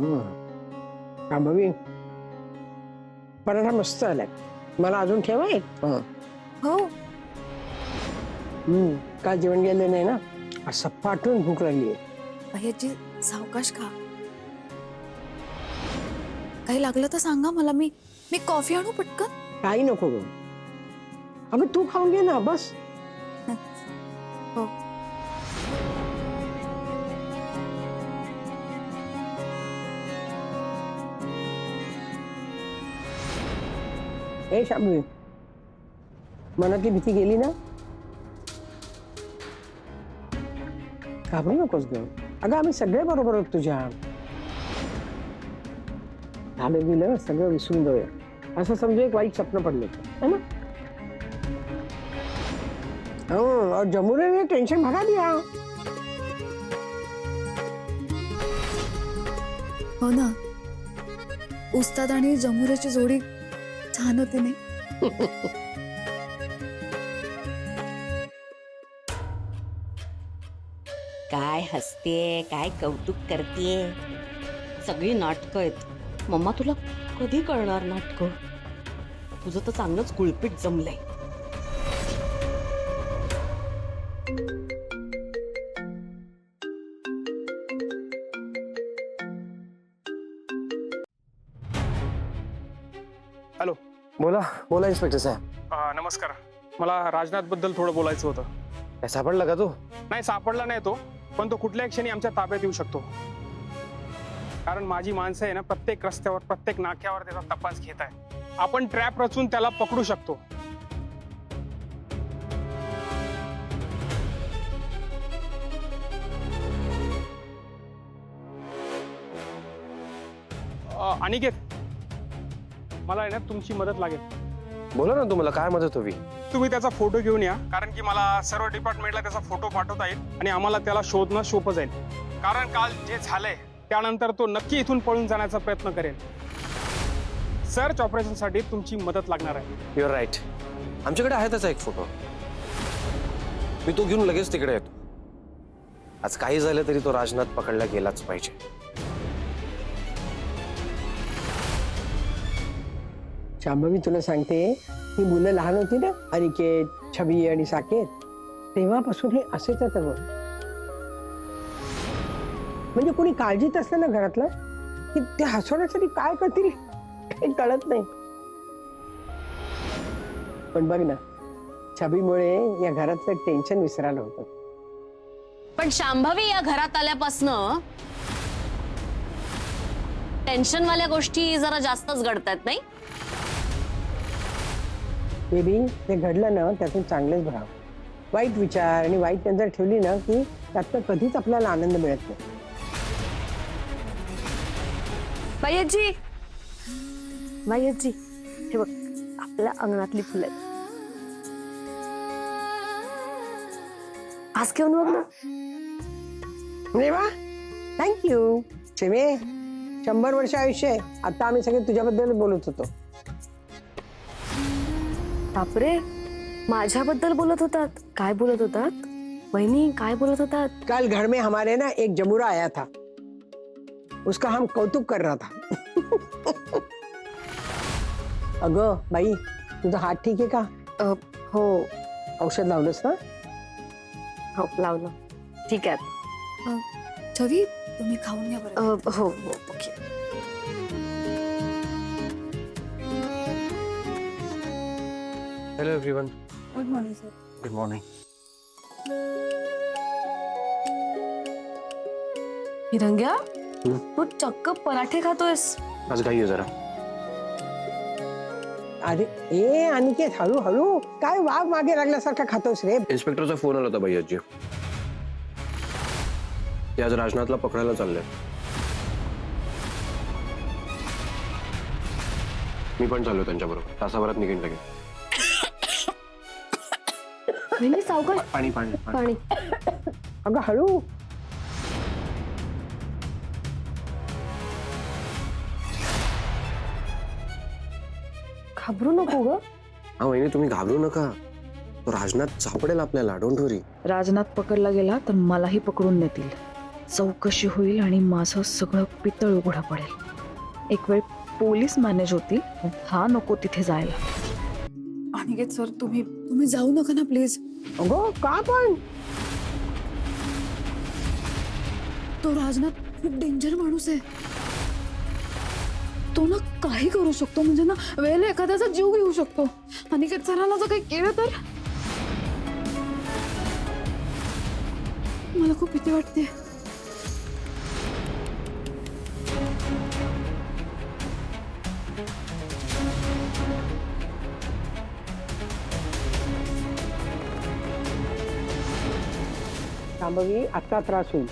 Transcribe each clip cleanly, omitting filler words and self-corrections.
शांभवी पराठा मस्त आलाय. मला अजून ठेवा एक. हो काल जेवण गेलं नाही ना, असं पाठवून भूक लागली. भैयाजी सावकाश खा. काही लागलं तर सांगा मला. मी कॉफी आणू पटकन. काही नको ग. अगं तू खाऊन घे ना बस. हो ए शांभवी, मनातली भीती गेली ना? घाबरू नकोस ग. अगं आम्ही सगळे बरोबर आहोत तुझ्या. झालं गेलं सगळं विसरून जाऊया. असं समजू एक वाईट स्वप्न पडलं है ना. और जमुरे ने टेंशन भगा दिया. हो ना. उस्ताद आणि जमुरेची जोडी छान होती नाही. काय हसतेय, काय कौतुक करतेय. सगळी नाटकं आहेत. मम्मा तुला कधी कळणार नाटकं? तुझं तर चांगलंच गुळपीट जमलंय. हॅलो. बोला बोला इन्स्पेक्टर साहेब. नमस्कार. मला राजनाथ बद्दल थोडं बोलायचं होतं. काय सापडला का तो? नाही सापडला नाही तो, पण तो कुठल्याही क्षणी आमच्या ताब्यात येऊ शकतो. कारण माझी माणसं आहे ना, प्रत्येक रस्त्यावर प्रत्येक नाक्यावर त्याचा तपास घेत आहे. आपण ट्रॅप रचून त्याला पकडू शकतो. अनिकेत, मला आहे ना तुमची मदत लागेल. बोला ना, तुम्हाला काय मदत हवी? तुम्ही त्याचा फोटो घेऊन या, कारण की मला सर्व डिपार्टमेंटला त्याचा फोटो पाठवता येईल आणि आम्हाला त्याला शोधणं सोपं जाईल. कारण काल जे झालंय त्यानंतर तो नक्की इथून पळून जाण्याचा प्रयत्न करेल. सर्च ऑपरेशनसाठी तुमची मदत लागणार आहे. Your right. आमच्याकडे आहे त्याचा एक फोटो. मी तो घेऊन लगेच तिकडे येतो. आज काही झालं तरी तो राजनाथ पकडला गेलाच पाहिजे. शांभवी तुला सांगते, ही मुलं लहान होती ना, अनिकेत, छबी आणि साकेत, तेव्हापासून हे असेच आहेत बघ. म्हणजे कोणी काळजीत असलं ना घरातलं की ते हसवण्यासाठी काय करतील हे कळत नाही. पण बघ ना, छबीमुळे या घरातलं टेन्शन विसरायला होतं. पण शांभवी या घरात आल्यापासनं टेन्शनवाल्या गोष्टी जरा जास्तच घडतात नाही. बेबी, ते घडलं ना त्यातून चांगलेच भाव. वाईट विचार आणि वाईट नजर ठेवली ना की त्यातनं कधीच आपल्याला आनंद मिळत नाही. भैयाजी, भैयाजी, हे बघ आपल्या अंगणातली फुलं आहेत. आज घेऊन बघ ना. अरे वा, थँक्यू. चिमे, 100 वर्ष आयुष्य आहे. आता आम्ही सगळे तुझ्याबद्दल बोलत होतो. बापरे, माझ्याबद्दल बोलत होतात? काय बोलत होतात वहिनी? काय बोलत होतात? कल घर में हमारे ना एक जमुरा आया था, उसका हम कौतुक कर रहा था. अगं बाई, तुझा हात ठीक आहे का? हो औषध लावलंस ना? हो लावलं. ठीक आहे. छवी तुम्ही खाऊन घ्या बरं. हो हो okay. Hello everyone. Good morning sir. Good morning. हिरंग्या, तू चक्क पराठे खातोयस. आज घाई आहे जरा. अरे ए अनिकेत, हळूहळू. काय वाघ मागे लागल्यासारखा खातोस रे? इन्स्पेक्टरचा फोन आला होता भैयाजी. ते आज राजनाथला पकडायला चालले. मी पण चाललो त्यांच्याबरोबर. तासाभरात निघेन लगेच. वहिनी सावकाश. पाणी पाणी पाणी. अगं हळू. घाबरू नको ग. हा वहिनी, तुम्ही घाबरू नका. तो राजनाथ सापडेल आपल्याला. डोंट वरी. राजनाथ पकडला गेला तर मलाही पकडून नेतील. चौकशी होईल आणि माझं सगळं पितळ उघडं पडेल. एक वेळ पोलीस मॅनेज होतील, हा नको तिथे जायला. अनिकेत सर, तुम्ही जाऊ नका ना प्लीज. अगो का पण? तो राजनाथ खूप डेंजर माणूस आहे. तो ना काही करू शकतो, म्हणजे ना वेळेला एखाद्याचा जीव घेऊ शकतो. अनिकेत सरांना जर काही केलं तर मला खूप भीती वाटते. शांभवी आता त्रास होईल,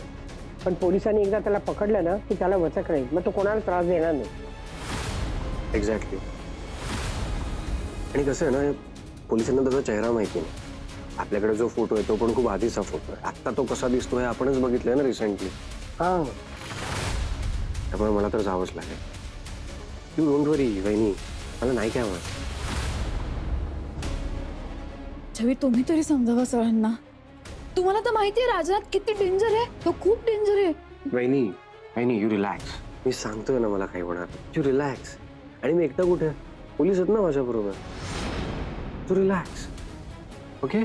पण पोलिसांनी एकदा त्याला पकडलं ना की त्याला वचक राहील, मग तो कोणाला त्रास देणार नाही. एक्झॅक्टली. आणि कसं आहे ना, पोलिसांना त्याचा चेहरा माहिती नाही. आपल्याकडे जो फोटो आहे तो पण खूप आधीचा फोटो आहे. आत्ता तो कसा दिसतोय आपणच बघितलंय ना रिसेंटली. हा, त्यामुळे मला तर जावंच लागेल. यू डोंट वरी वहिनी, मला नाही काय होणार. छवी, तुम्ही तरी समजावा सरांना. तुम्हाला तर माहिती आहे राजनाथ किती डेंजर आहे. तो खूप डेंजर आहे. वहिनी वहिनी, यू रिलॅक्स. मी सांगतोय ना मला काही होणार. You relax. आणि मी एकटा कुठे, पोलीस आहेत ना माझ्या बरोबर. तू रिलॅक्स. ओके.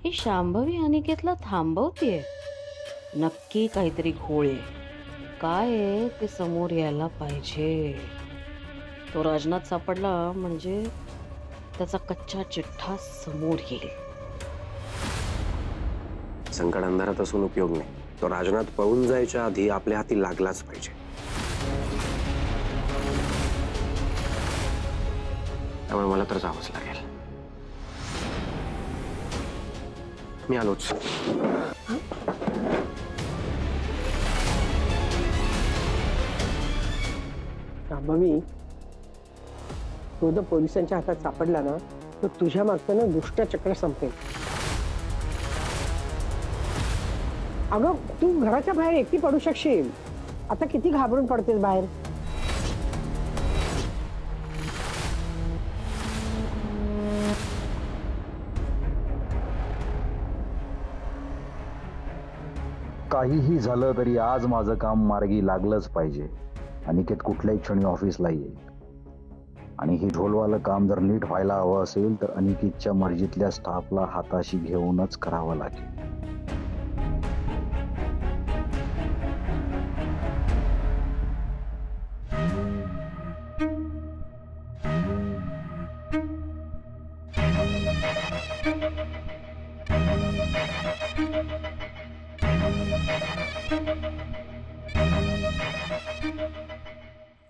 ही शांभवी अनिकेतला थांबवतीये. नक्की काहीतरी घोळ आहे. काय आहे ते समोर यायला पाहिजे. तो राजनाथ सापडला म्हणजे त्याचा कच्चा चिठ्ठा समोर येईल. संकट अंधारात असून उपयोग नाही. तो राजनाथ पळून जायच्या आधी आपल्या हाती लागलाच पाहिजे. त्यामुळे मला तर जावंच लागेल. मी आलोच. शांभवी, तो जर पोलिसांच्या हातात सापडला ना तर तुझ्या मागचं ना दुष्टचक्र संपेल. अगं, तू घराच्या बाहेर एकटी पडू शकशील. आता किती घाबरून पडतेस बाहेर. काहीही झालं तरी आज माझं काम मार्गी लागलंच पाहिजे. अनिकेत कुठल्याही क्षणी ऑफिसला येईल. आणि ही ढोलवालं काम जर नीट व्हायला हवं असेल तर अनिकेतच्या मर्जीतल्या स्टाफला हाताशी घेऊनच करावं लागेल.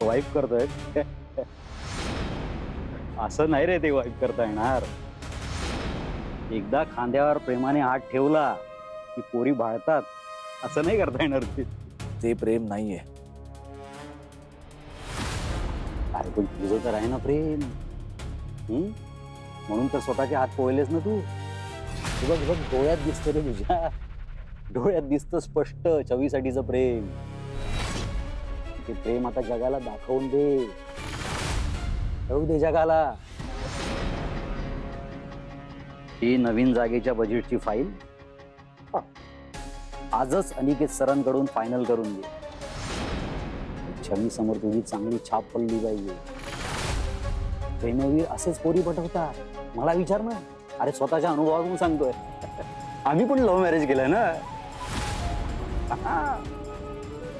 वाईफ करतोय. असं नाही रे ते वाईफ करता येणार. एकदा खांद्यावर प्रेमाने हात ठेवला की पोरी भाळतात. असं नाही करता येणार ते प्रेम नाहीये. अरे पण तुझं तर आहे ना प्रेम. म्हणून तर स्वतःचे हात पोळलेस ना तू. बघ बघ, डोळ्यात दिसतं रे तुझ्या. डोळ्यात दिसतं स्पष्ट चवीसाठीचं प्रेम. ते प्रेम आता जगाला दाखवून दे. कळू दे जगाला. ही नवीन जागेच्या बजेटची फाईल आजच अनिकेत सरांकडून फायनल करून दे. छवी समोर तुझी चांगली छाप पडली पाहिजे. प्रेमवीर असेच पोरी पटवतात. मला विचार ना. अरे स्वतःच्या अनुभवावरून सांगतोय. आम्ही पण लव्ह मॅरेज केलं ना.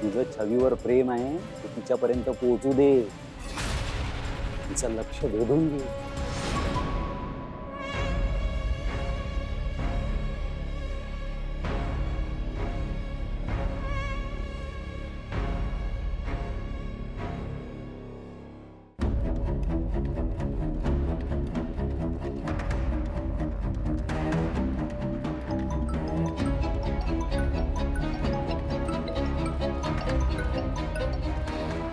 तुझं छवीवर प्रेम आहे ते तिच्यापर्यंत पोहोचू दे. तिचं लक्ष वेधून घे.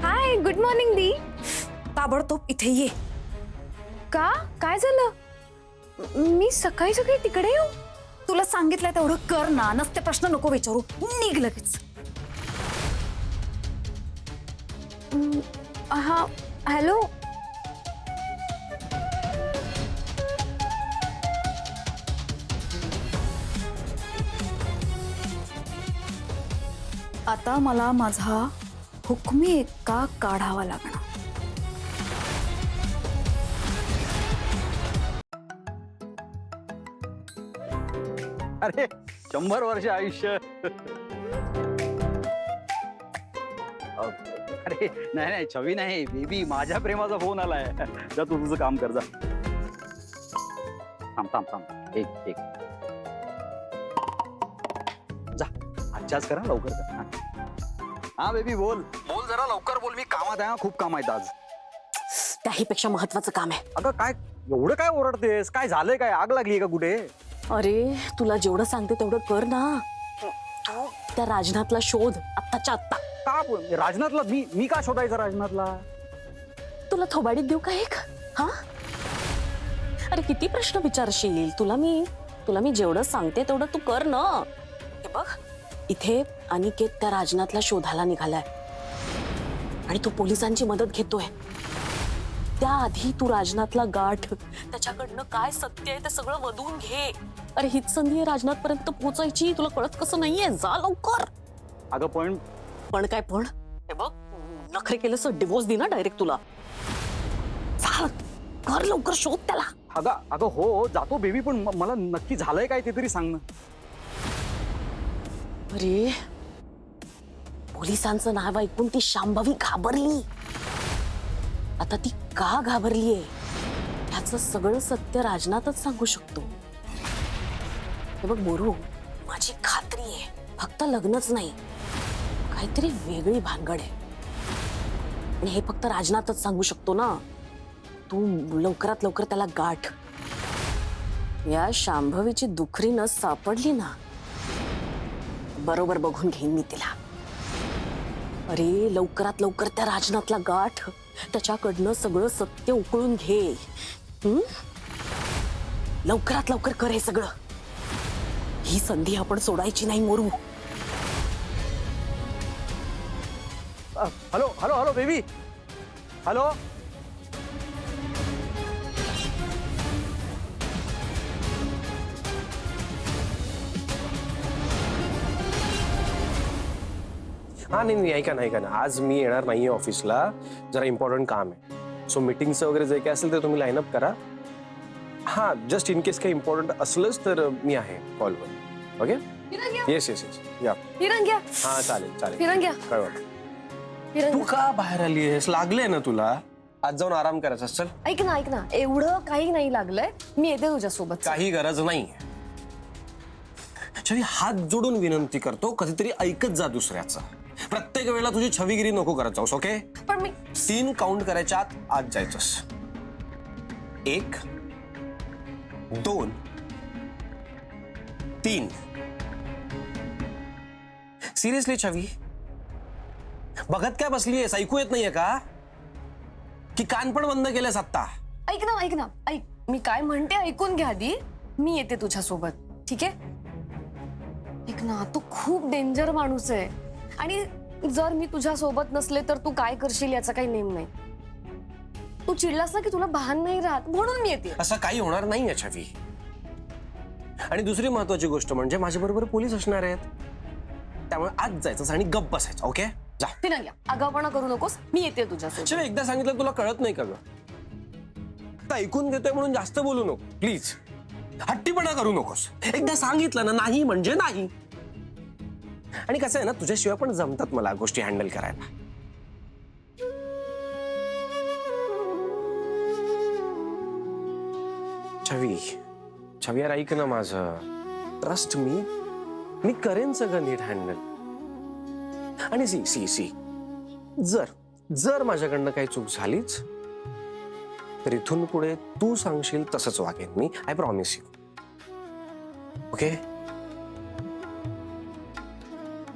हाय, गुड मॉर्निंग दी. ताबडतोब इथे ये. का? काय झालं? मी सकाळी सकाळी तिकडे येऊ? तुला सांगितलं तेवढं कर ना. नसते प्रश्न नको विचारू. निघ लगेच. हा, हॅलो. आता मला माझा हुकमी एक्का काढावा लागणार. अरे 100 वर्ष आयुष्य. अरे नाही नाही छवी नाही बेबी, माझ्या प्रेमाचा फोन आलाय. जा तू तुझं काम कर जा. थांब थांब थांब एक जा. आजच्याच करा लवकर कर. हा बेबी बोल बोल जरा लवकर बोल. मी कामात आहे. खूप काम आहेत आज. त्याहीपेक्षा महत्वाचं काम आहे. अगं काय एवढं काय ओरडतेस? काय झालंय? काय आग लागली का कुठे? अरे तुला जेवढं सांगते तेवढं कर ना. तू त्या राजनाथला शोध आत्ताच्या आत्ता. का राजनाथला? मी का शोधायचं राजनाथला? तुला थोबाडीत देऊ का एक? हा अरे किती प्रश्न विचारशील? तुला मी जेवढं सांगते तेवढं तू कर ना. हे बघ इथे अनिकेत त्या राजनाथला शोधायला निघालाय आणि तू पोलिसांची मदत घेतोय. त्याआधी तू राजनाथला गाठ, त्याच्याकडनं काय सत्य आहे ते सगळं वधून घे. अरे हीच संधी आहे राजनाथ पर्यंत पोहोचायची. तुला कळत कसं नाहीये? जा लवकर. अगं पण काय पण? हे बघ नखरे केलं सर डिवोर्स दे ना डायरेक्ट तुला. चाल कर लवकर शोध त्याला. अगं हो जातो बेबी, पण मला नक्की झालंय काय ते तरी सांग ना. अरे पोलिसांचं नाव ऐकून ती शांभवी घाबरली. आता ती का घाबरलीये ह्याचं सगळं सत्य राजनाथच सांगू शकतो. हे बघ बोरू, माझी खात्री आहे फक्त लग्नच नाही, काहीतरी वेगळी भानगड आहे आणि हे फक्त राजनाथच सांगू शकतो ना. तू लवकरात लवकर त्याला गाठ. या शांभवीची दुखरी नस सापडली ना बरोबर बघून घेईन मी तिला. अरे लवकरात लवकर त्या राजनाथला गाठ, त्याच्याकडनं सगळं सत्य उकळून घे. लवकरात लवकर कर हे सगळं. ही संधी आपण सोडायची नाही Moru. Hello hello hello baby. Hello हा नाही ऐका ना आज मी येणार नाहीये ऑफिसला. जरा इम्पॉर्टंट काम आहे. सो मीटिंगचं वगैरे जे काय असेल ते तुम्ही लाईनअप करा. हा जस्ट इन केस काही इम्पॉर्टंट असलंच तर मी आहे कॉलवर. ओके येस या. हा चालेल कळवा. तू का बाहेर आली आहेस? लागले ना तुला? आज जाऊन आराम करायचा. चल ऐक ना एवढं काही नाही लागलंय. मी येते तुझ्यासोबत. काही गरज नाही. छवी हात जोडून विनंती करतो कधीतरी ऐकत जा दुसऱ्याचा. प्रत्येक वेळेला तुझी छवीगिरी नको करत जाऊस. ओके पण मी 3 काउंट करायच्या आत जायचंस. 1 2 3. सिरियसली छवी बघत काय बसलीयस? ऐकू येत नाहीये का? की कान पण बंद केलेस आत्ता? ऐक ना मी काय म्हणते ऐकून घ्या आधी. मी येते तुझ्यासोबत. ठीक आहे? ऐक ना तू खूप डेंजर माणूस आहे आणि जर मी तुझ्या सोबत नसले तर तू काय करशील याचा काही नेम नाही. तू चिडलास ना की तुला भान नाही राहत म्हणून मी येते. असं काही होणार नाहीये छवी. आणि दुसरी महत्वाची गोष्ट म्हणजे माझ्या बरोबर पोलीस असणार आहेत. त्यामुळे आज जायचं आणि गप्प बसायचं. ओके जा. फिरंग्या आगाऊपणा करू नकोस. मी येते तुझ्यासोबत. छवी एकदा सांगितलं तुला कळत नाही का ग? ऐकून घेतोय म्हणून जास्त बोलू नको प्लीज. हट्टीपणा करू नकोस. एकदा सांगितलं ना नाही म्हणजे नाही. आणि कसं आहे ना तुझ्याशिवाय पण जमतात मला गोष्टी हँडल करायला. छवी यार ऐक ना माझं. ट्रस्ट मी करेन सगळं नीट हँडल. आणि सी जर माझ्याकडनं काही चूक झालीच तर इथून पुढे तू सांगशील तसंच वागेन मी. I promise you. ओके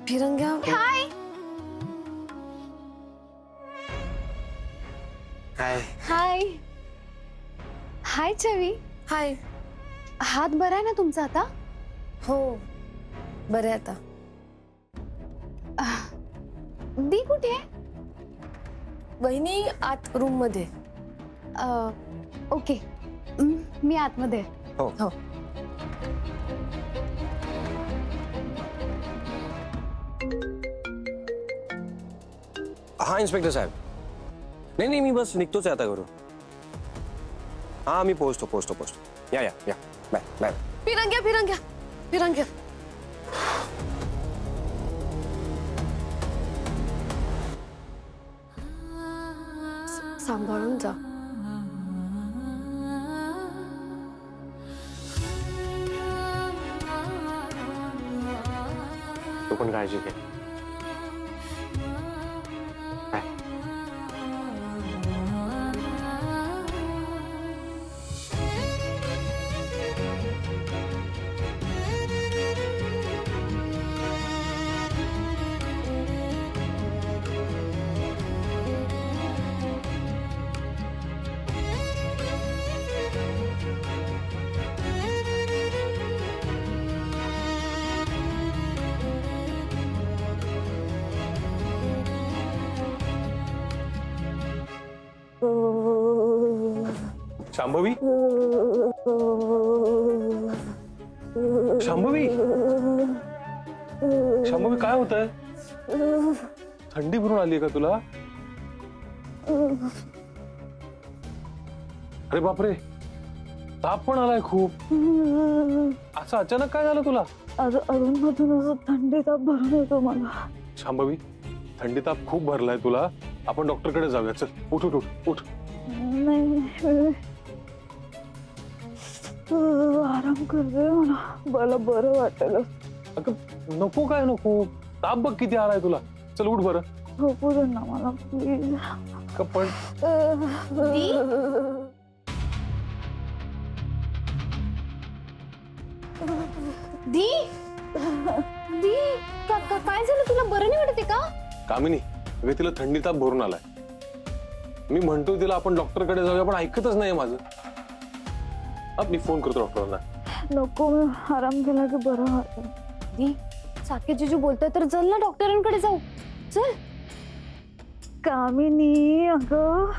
फिरंग्या हाय हाय छवी. हाय. हात बरा आहे ना तुमचा आता? हो बरं आहे आता. दी कुठे आहे? वहिनी आत रूम मध्ये. ओके मी आतमध्ये आहे. हो हा इन्स्पेक्टर साहेब. नाही मी बस निघतोच आहे आता घरून. हा मी पोहोचतो. या बाय बाय. फिरंग्या सांभाळून जा. तू पण काळजी घे. बाय. शांभवी शांभवी शांभवी काय होत आहे? थंडी भरून आली का तुला? अरे बापरे, ताप पण आलाय खूप. असं अचानक काय झालं तुला? अजून मधून असं थंडी ताप भरून येतो मला. शांभवी, थंडी ताप खूप भरलाय तुला. आपण डॉक्टरकडे जाऊया. चल उठ उठ उठ उठ. नाही आराम करते, मला बरं वाटेल. अगं नको काय नको, ताप बघ किती आलाय तुला. चल उठ बरं. झोपू दे ना मला प्लीज. पण दी काय झालं तुला? बरं नाही वाटते का? कामिनी, अगं तिला थंडी ताप भरून आलाय. मी म्हणतो तिला आपण डॉक्टरकडे जाऊया, पण ऐकतच नाही माझं. मी फोन करतो डॉक्टरांना. नको, मी आराम केला की बरं वाटेल. दी साकेत जीजू बोलतोय तर चल ना डॉक्टरांकडे जाऊ. चल. कामिनी अगं,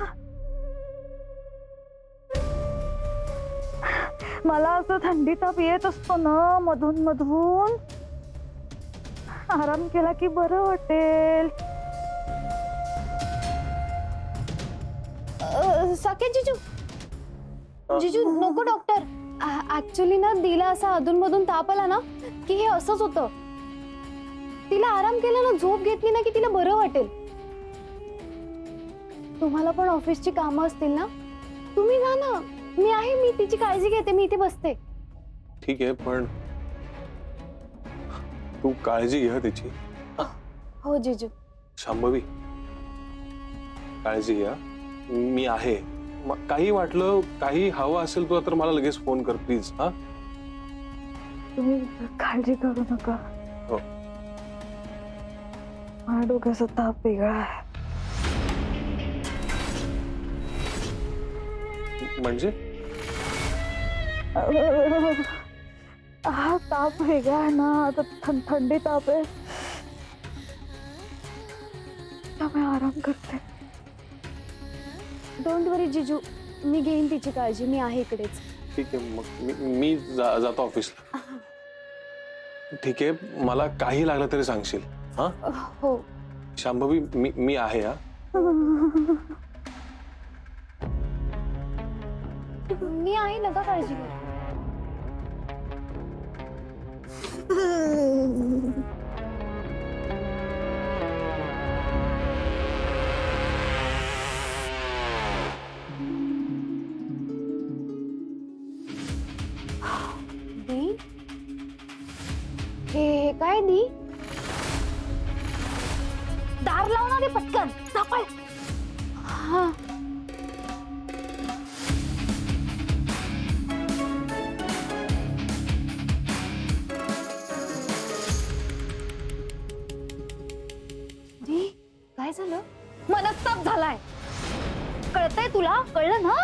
मला असं थंडी ताप येत असतो ना मधून मधून. आराम केला की बरं वाटेल. साकेत जीजू नको डॉक्टर. ऍक्च्युली ना दिला असा अधूनमधून ताप आला ना की हे असंच होतं. तिला आराम केला ना, झोप घेतली ना की तिला बरं वाटेल. तुम्हाला पण ऑफिसची कामं असतील ना, तुम्ही जा ना. मी आहे, मी तिची काळजी घेते. मी इथे बसते. ठीक आहे, पण तू काळजी घे तिची. हो जीजू. शांभवी, काळजी घ्या. मी आहे. काही वाटलं, काही हवं असेल तुला तर मला लगेच फोन कर प्लीज. हा, तुम्ही काळजी करू नका. हो. माझ्या डोक्याचा ताप वेगळा आहे. म्हणजे हा ताप वेगळा आहे ना, आता थंडी ताप आहे, त्यामुळे आराम करते. डोंट वरी जीजू, मी घेईन तिची काळजी. मी आहे इकडेच. ठीक आहे, मग मी जातो ऑफिसला. ठीक आहे, मला काही लागलं तरी सांगशील. हा हो शांभवी, मी आहे. हा, मी आहे, नका काळजी घ्या. दी, हे काय दी? दार लावणार आहे पटकन. सापळ. हा. दी, काय झालं? मनस्ताप झालाय. कळतंय तुला? कळलं ना?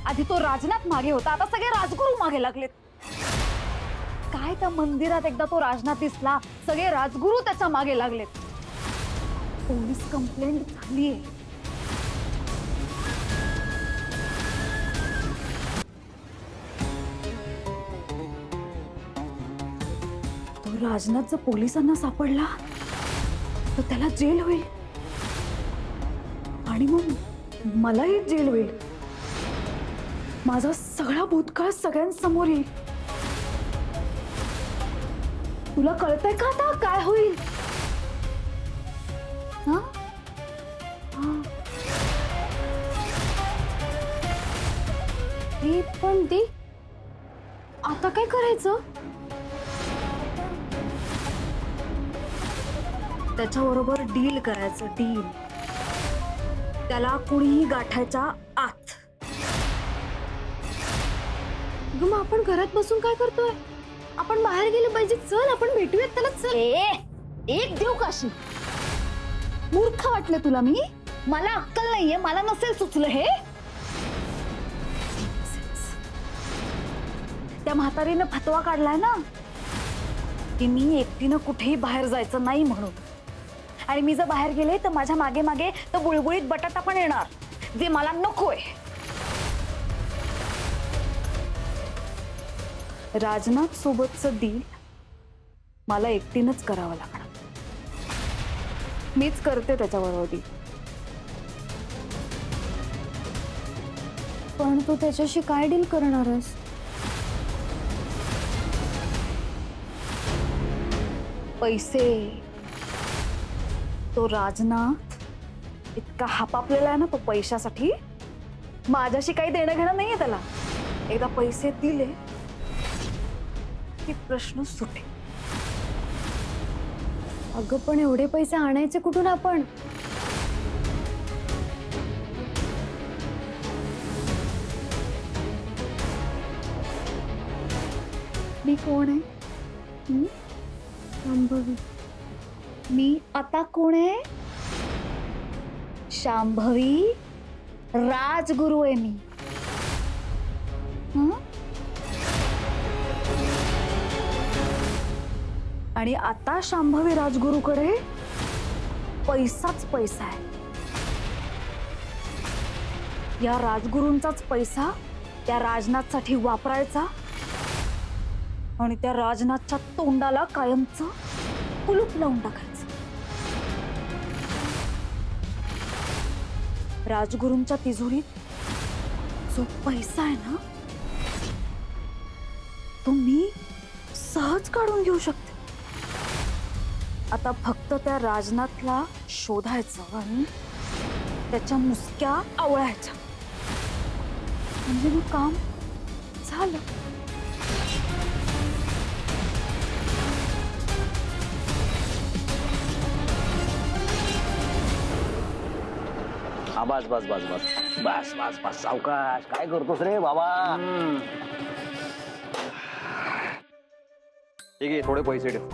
आधी तो राजनाथ मागे होता, आता सगळे राजगुरू मागे लागलेत. काय त्या मंदिरात एकदा तो राजनाथ दिसला, सगळे राजगुरू त्याच्या मागे लागलेत. पोलीस कंप्लेंट झालीये. तो राजनाथ जर पोलिसांना सापडला तर त्याला जेल होईल आणि मग मलाही जेल होईल. माझा सगळा भूतकाळ सगळ्यांसमोर येईल. तुला कळतंय का आता काय होईल? हा? हा. हे पण ती आता काय करायचं? त्याच्याबरोबर डील करायचं, डील. त्याला कुणीही गाठायच्या आत. मग आपण घरात बसून काय करतोय? आपण बाहेर गेले पाहिजे. चल आपण भेटूयात त्याला. चल. एक देऊ काशी. मूर्ख वाटलं तुला मी? मला अक्कल नाहीये, मला नसेल सुचलं हे. त्या म्हातारीनं फतवा काढलाय ना की मी एकटीनं कुठेही बाहेर जायचं नाही म्हणून. आणि मी जर बाहेर गेले तर माझ्या मागे मागे तर बुळबुळीत बटाटा पण येणार, जे मला नकोय. राजनाथ सोबतचं डील मला एकटीनंच करावं लागणार. मीच करते त्याच्याबरोबर डील. पण तू त्याच्याशी काय डील करणार आहेस? पैसे. तो राजनाथ इतका हापापलेला आहे ना तो पैशासाठी. माझ्याशी काही देणं घेणं नाहीये त्याला. एकदा पैसे दिले की प्रश्न सुटे. अगं पण एवढे पैसे आणायचे कुठून आपण? मी कोण आहे? शांभवी. मी आता कोण आहे? शांभवी राजगुरु आहे मी. हं? आणि आता शांभवी राजगुरूकडे पैसाच पैसा आहे. या राजगुरूंचाच पैसा त्या राजनाथसाठी वापरायचा आणि त्या राजनाथच्या तोंडाला कायमचं कुलूप लावून टाकायचं. राजगुरूंच्या तिजोरीत जो पैसा आहे ना तो मी सहज काढून घेऊ शकते. आता फक्त त्या राजनाथला शोधायचं आणि त्याच्या मुसक्या आवळायच्या म्हणजे मग काम झालं. हा बस बस बस बस बस बस बस सावकाश. काय करतोस रे बाबा? ठीक आहे, थोडे पैसे ठेव.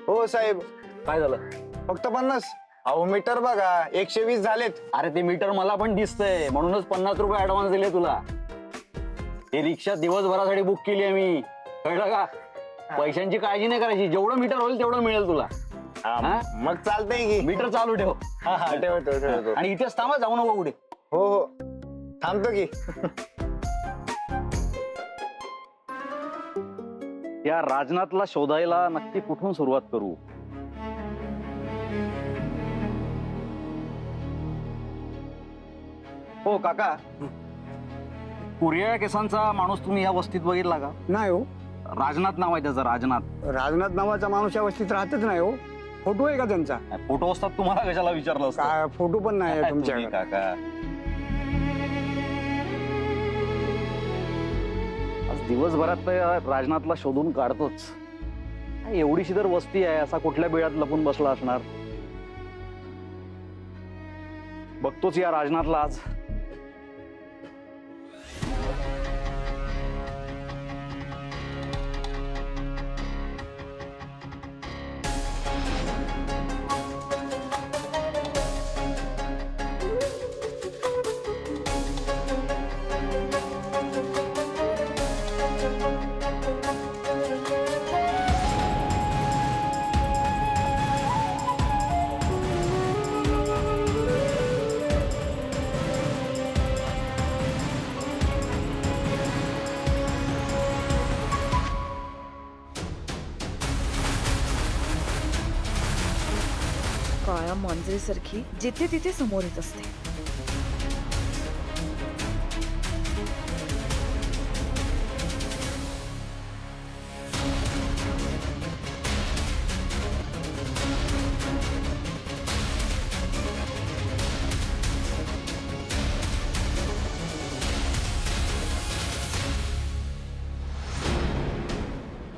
हो साहेब. काय झालं? फक्त 50. अहो मीटर बघा 120 झालेत. अरे ते मीटर मला पण दिसतंय, म्हणूनच 50 रुपये ऍडव्हान्स दिले तुला. ही रिक्षा दिवसभरासाठी बुक केली आहे मी, कळलं का? पैशांची काळजी नाही करायची, जेवढं मीटर होईल तेवढं मिळेल तुला. हा, मग चालतंय की. मीटर चालू ठेव. हा हा ठेवतो. आणि इथेच थांबा, जाऊ नको कुठे. हो हो थांबतो की. या राजनाथला शोधायला नक्की कुठून सुरुवात करू? हो काका, कुरिया केसांचा माणूस तुम्ही या वस्तीत बघितला का? नाही हो. राजनाथ नाव आहे त्याचं, राजनाथ. राजनाथ नावाचा माणूस या वस्तीत राहतच नाही हो. फोटो आहे का त्यांचा? फोटो असतात, तुम्हाला कशाला विचारलं असतं? काय फोटो पण नाही आहे तुम्ही तुमच्याकडे? काका आज दिवसभरात तर राजनाथला शोधून काढतोच. एवढीशी तर वस्ती आहे, असा कुठल्या बिळात लपून बसला असणार? बघतोच या राजनाथला आज. काळ्या मांजरीसारखी जिथे तिथे समोर येत असते.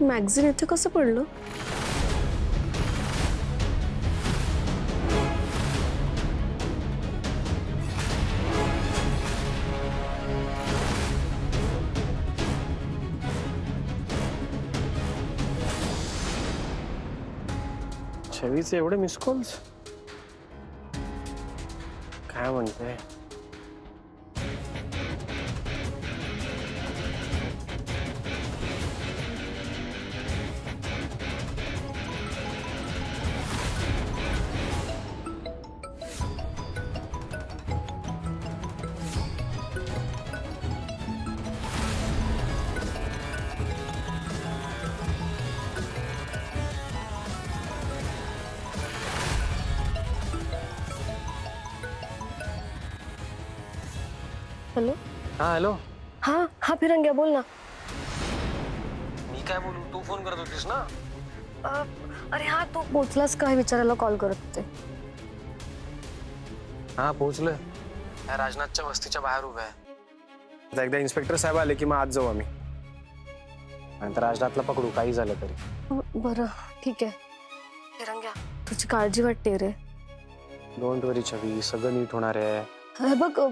मॅगझिन इथे कसं पडलं? छवीचे एवढे मिस कॉल्स काय म्हणते? हॅलो. हा हॅलो. हा हा फिरंग्या बोल ना. मी काय बोलू, तू फोन करत होतीस ना? अरे हा तू पोचलास का हे विचारायला कॉल करत होते. हा पोहोचलोय. या राजनाथच्या वस्तीच्या बाहेर उभा आहे. आता एकदा इन्स्पेक्टर साहेब आले की मग आज जाऊ आम्ही. नंतर राजनाथला पकडू काही झालं तरी. बरं ठीक आहे. फिरंग्या तुझी काळजी वाटते रे. डोंट वरी छवी, सगळं नीट होणार आहे. हे बघ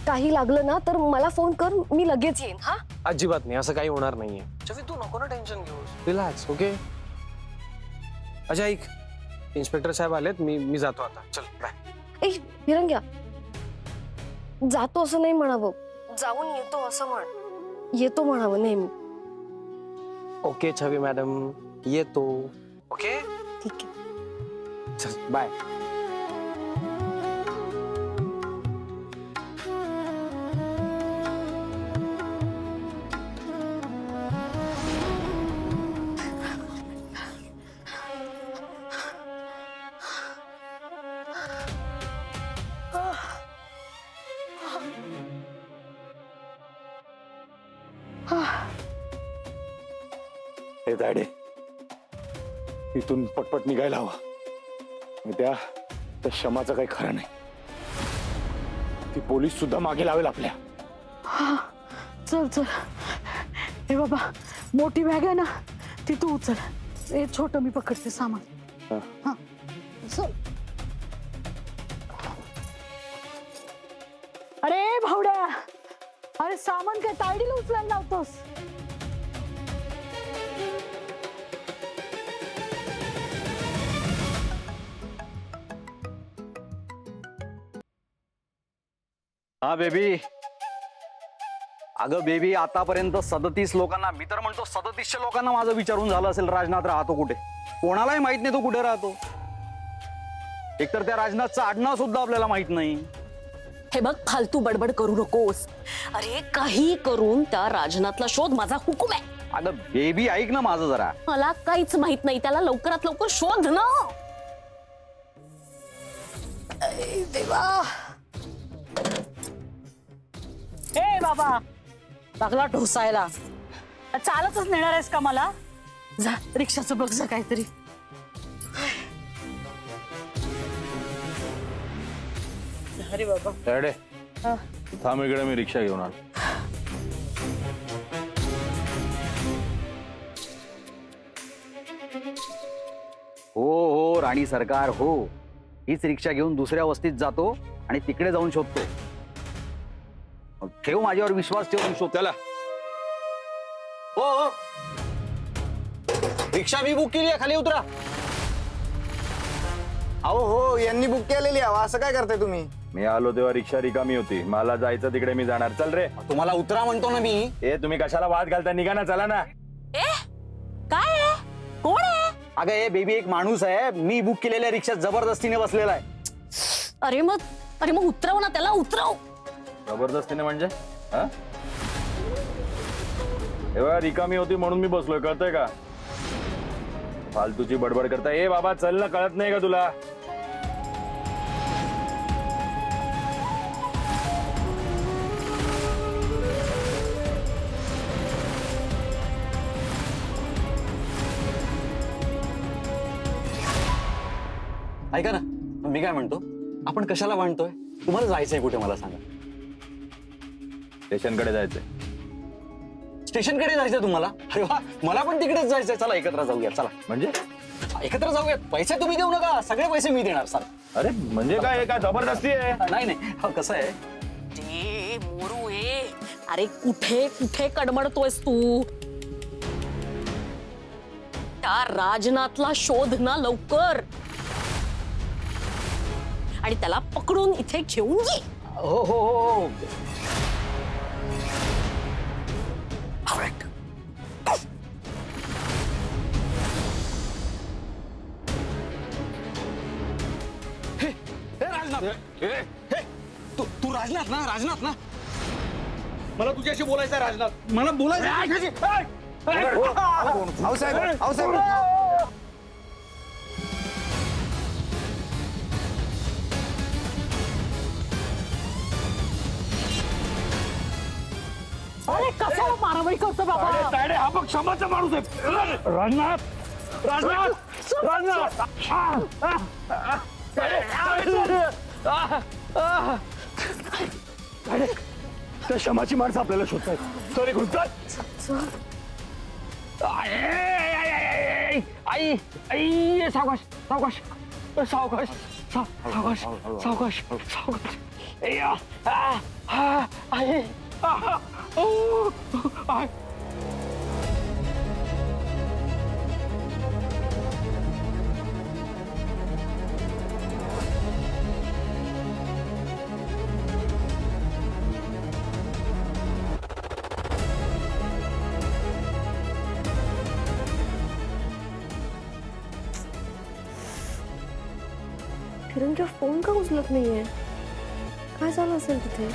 काही लागलं ना तर मला फोन कर, मी लगेच येईन. हा अजिबात नाही, असं काही होणार नाहीये. छवी तू नको ना टेन्शन घेऊस, रिलॅक्स. ओके अच्छा ऐक, इन्स्पेक्टर साहेब आलेत, मी जातो आता. चल बाय. ए फिरंग्या जातो असं नाही म्हणावं, जाऊन येतो असं म्हण. येतो म्हणावं नेहमी. ओके छवी मॅडम, येतो. ओके ठीक आहे. चल बाय. हे दाडे इथून पटपट निघायला हवं. त्या क्षमाचं काही खरं नाही. ती पोलीस सुद्धा मागे लावेल आपल्या. चल चल. हे बाबा मोठी बॅग आहे ना ती तू उचल. हे छोट मी पकडते सामान. हा चल. अरे भावड्या, अरे सामान काय तायडीला उचलायला लावतोस? हा बेबी. अगं बेबी, आतापर्यंत 37 लोकांना, मी तर म्हणतो 3700 लोकांना माझं विचारून झालं असेल राजनाथ राहतो कुठे. कोणालाही माहित नाही तो कुठे राहतो. एकतर त्या राजनाथचं आडनाव सुद्धा आपल्याला माहित नाही. हे बघ, फालतू बडबड करू नकोस. अरे काही करून त्या राजनाथला शोध, माझा हुकूम आहे. अगं बेबी ऐक ना माझं जरा. मला काहीच माहित नाही, त्याला लवकरात लवकर शोध ना. देवा. ए बाबा, लागला ढोसायला. चालतच नेणार आहेस का मला? जा रिक्षाचं बघ जा काहीतरी. अरे बाबा थांब इकडे, मी रिक्षा घेऊन आलो. हो राणी सरकार हो. हीच रिक्षा घेऊन दुसऱ्या वस्तीत जातो आणि तिकडे जाऊन शोधतो. ठेव माझ्यावर विश्वास, ठेवून शोध त्याला. हो रिक्षा मी बुक केली आहे, खाली उतरा. अहो हो, यांनी बुक केलेली हवा, असं काय करताय तुम्ही? मी आलो तेव्हा रिक्षा रिकामी होती. मला जायचं तिकडे, मी जाणार. चल रे. तुम्हाला उतरा म्हणतो ना मी. ए तुम्ही कशाला वाद घालता? निघा ना, चला ना. काय आहे? कोण आहे? अगं हे बेबी एक माणूस आहे, मी बुक केलेल्या रिक्षात जबरदस्तीने बसलेला आहे. अरे मग उतरव ना त्याला, उतरव. जबरदस्तीने म्हणजे? तेव्हा रिकामी होती म्हणून मी बसलोय, कळतंय का? फालतूची बडबड करता. ए बाबा चल ना, कळत नाही का तुला? ऐका ना, मी काय म्हणतो, आपण कशाला भांडतोय? तुम्हाला जायचंय कुठे मला सांगा. स्टेशनकडे जायचंय. स्टेशनकडे जायचंय तुम्हाला? अरे वा, मला पण तिकडेच जायचंय. चला एकत्र जाऊया. चला म्हणजे? एकत्र जाऊयात. पैसे तुम्ही देऊ नका, सगळे पैसे मी देणार. चला. अरे म्हणजे काय, काय जबरदस्ती आहे? नाही नाही, हो, कसं आहे, ते मोरू अरे कुठे कुठे कडमडतोयस तू? त्या राजनाथला शोध ना लवकर, आणि त्याला पकडून इथे घेऊन ये. हो हो हो. तू राजनाथ ना? राजनाथ ना? मला तुझ्याशी बोलायचं आहे राजनाथ. मला बोलायचं. अरे कशाला मारामारी करतो बाबा? हा बघ क्षमाचा माणूस आहे. राजनाथ, राजनाथ, राजनाथ. त्या क्षमाची माणसं आपल्याला शोधतात. सॉरी घुसतात. आई आई, सावकाश सावकाश सावकाश सावकाश सावकाश सावकाश. आई. किरणचा फोन का उचलत नाहीये? काय झालं असेल तिथे?